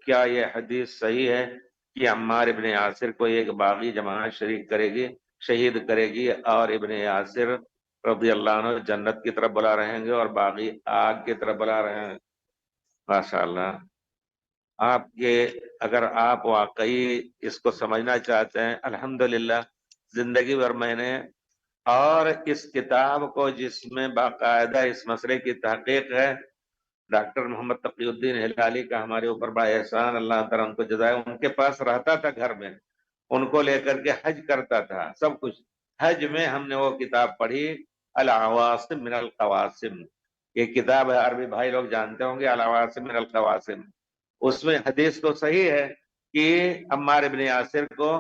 کیا یہ حدیث صحیح ہے کہ عمار ابن یاسر کو ایک باغی جماعت شہید کرے گی اور ابن یاسر رضی اللہ عنہ جنت کی طرف بلا رہیں گے اور باغی آگ کی طرف بلا رہے ہیں؟ ماشاء اللہ. اگر آپ واقعی اس کو سمجھنا چاہتے ہیں، الحمدللہ زندگی بھر میں نے اور اس کتاب کو جس میں باقاعدہ اس مسئلے کی تحقیق ہے، ڈاکٹر محمد تقی الدین ہلالی کا ہمارے اوپر بڑا احسان، اللہ تعالیٰ ان کو جزائے. ان کے پاس رہتا تھا گھر میں، ان کو لے کر کے حج کرتا تھا، سب کچھ. حج میں ہم نے وہ کتاب پڑھی، العواصم من القواسم. یہ کتاب ہے، عربی بھائی لوگ جانتے ہوں گے، العواصم من القواسم. اس میں حدیث تو صحیح ہے کہ عمار ابن یاسر کو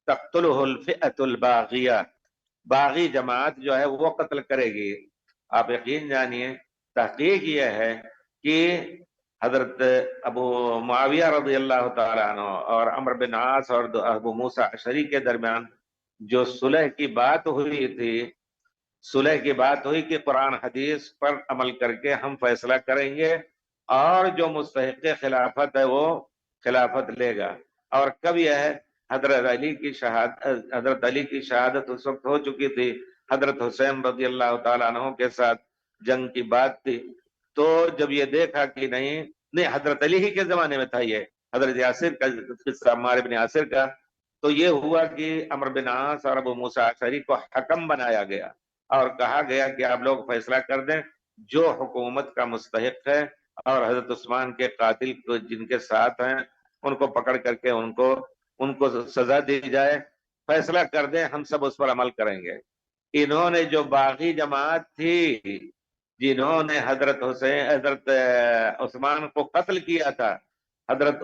تقتلہ الفئۃ الباغیہ، باغی جماعت جو ہے وہ قتل کرے گی. آپ یقین جانیے، تحقیق یہ ہے کہ حضرت ابو معاویہ رضی اللہ تعالیٰ عنہ اور عمرو بن عاص اور ابو موسیٰ اشعری کے درمیان جو صلح کی بات ہوئی تھی، صلح کی بات ہوئی کہ قرآن حدیث پر عمل کر کے ہم فیصلہ کریں گے اور جو مستحق خلافت ہے وہ خلافت لے گا. اور کب یہ ہے؟ حضرت علی کی شہادت اس وقت ہو چکی تھی، حضرت حسین رضی اللہ تعالیٰ عنہ کے ساتھ جنگ کی بات تھی. تو جب یہ دیکھا کہ نہیں حضرت علی ہی کے زمانے میں تھا یہ، حضرت یاسر کا قصہ، عمار بن یاسر کا، تو یہ ہوا کہ عمرو بن عاص اور ابو موسیٰ اشعری کو حکم بنایا گیا اور کہا گیا کہ آپ لوگ فیصلہ کر دیں، جو حکومت کا مستحق ہے اور حضرت عثمان کے قاتل کو جن کے ساتھ ہیں ان کو پکڑ کر کے ان کو سزا دی جائے، فیصلہ کر دیں، ہم سب اس پر عمل کریں گے. انہوں نے جو باغی جماعت تھی جنہوں نے حضرت عثمان کو قتل کیا تھا، حضرت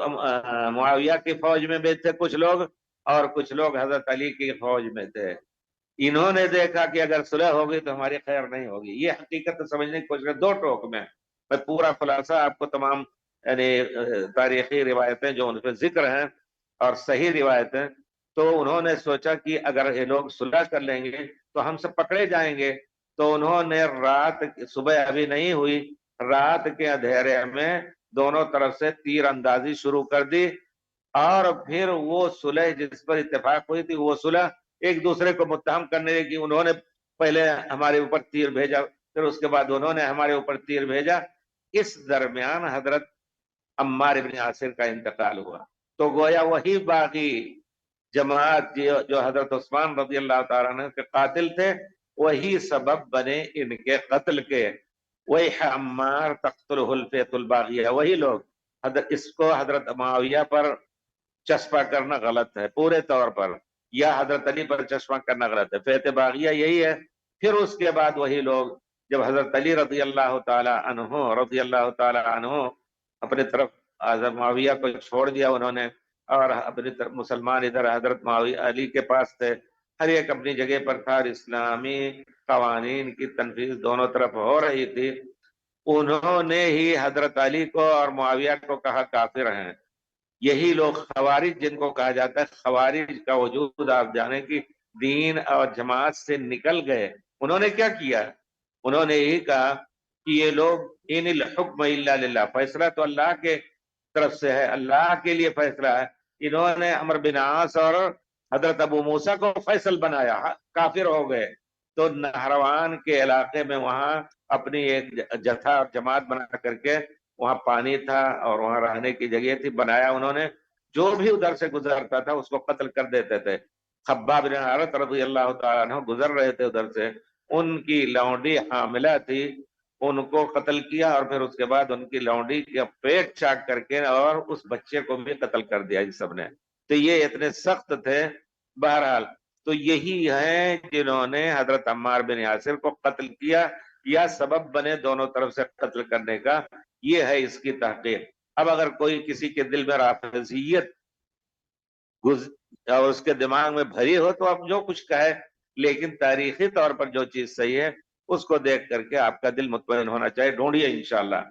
معاویہ کی فوج میں بھی تھے کچھ لوگ اور کچھ لوگ حضرت علی کی فوج میں تھے. انہوں نے دیکھا کہ اگر صلح ہوگی تو ہماری خیر نہیں ہوگی. یہ حقیقت سمجھنے کی کوشش، دو ٹوک میں پورا خلاصہ آپ کو تمام یعنی تاریخی روایتیں جو ان پہ ذکر ہیں اور صحیح روایتیں، تو انہوں نے سوچا کہ اگر یہ لوگ صلح کر لیں گے تو ہم سب پکڑے جائیں گے. تو انہوں نے صبح ابھی نہیں ہوئی، رات کے اندھیرے میں دونوں طرف سے تیر اندازی شروع کر دی اور پھر وہ صلح جس پر اتفاق ہوئی تھی، وہ صلح ایک دوسرے کو متہم کرنے کی، انہوں نے پہلے ہمارے اوپر تیر بھیجا، پھر اس کے بعد انہوں نے ہمارے اوپر تیر بھیجا. اس درمیان حضرت عمار ابن یاسر کا انتقال ہوا. تو گویا وہی باغی جماعت جو حضرت عثمان رضی اللہ تعالیٰ عنہ کے قاتل تھے، وہی سبب بنے ان کے قتل کے. وہی عمار تقتلہ الفئۃ الباغیہ. وہی لوگ اس کو حضرت معاویہ پر چسپاں کرنا غلط ہے پورے طور پر، یا حضرت علی پر چسپاں کرنا غلط ہے. فئۃ باغیہ یہی ہے. پھر اس کے بعد وہی لوگ جب حضرت علی رضی اللہ تعالی عنہ اپنی طرف حضرت معاویہ کو چھوڑ دیا انہوں نے، اور اپنی طرف مسلمان ادھر حضرت معاویہ علی کے پاس تھے، ہر ایک اپنی جگہ پر تھا، اور اسلامی قوانین کی تنفیذ دونوں طرف ہو رہی تھی. انہوں نے ہی حضرت علی کو اور معاویہ کو کہا کافر ہیں. یہی لوگ خوارج جن کو کہا جاتا ہے، خوارج کا وجود آپ جانے کی دین اور جماعت سے نکل گئے. انہوں نے کیا کیا؟ انہوں نے یہی کہا کہ یہ لوگ ان الحکم الا للہ، فیصلہ تو اللہ کے طرف سے ہے، اللہ کے لیے فیصلہ ہے. انہوں نے عمرو بن عاص اور حضرت ابو موسیٰ کو فیصل بنایا، کافر ہو گئے. تو نہروان کے علاقے میں وہاں اپنی ایک جتھا اور جماعت بنا کر کے، وہاں پانی تھا اور وہاں رہنے کی جگہ تھی، بنایا انہوں نے. جو بھی ادھر سے گزرتا تھا اس کو قتل کر دیتے تھے. خباب بن عارت رضی اللہ تعالیٰ عنہ گزر رہے تھے ادھر سے، ان کی لونڈی حاملہ تھی، ان کو قتل کیا اور پھر اس کے بعد ان کی لونڈی کا پیٹ چاک کر کے اور اس بچے کو بھی قتل کر دیا اس سب نے. تو یہ اتنے سخت تھے. بہرحال تو یہی ہیں جنہوں نے حضرت عمار بن یاسر کو قتل کیا یا سبب بنے دونوں طرف سے قتل کرنے کا. یہ ہے اس کی تحقیق. اب اگر کوئی کسی کے دل میں رافضیت اور اس کے دماغ میں بھری ہو تو اب جو کچھ کہے، لیکن تاریخی طور پر جو چیز صحیح ہے اس کو دیکھ کر کے آپ کا دل مطمئن ہونا چاہیے. ڈھونڈیے انشاءاللہ.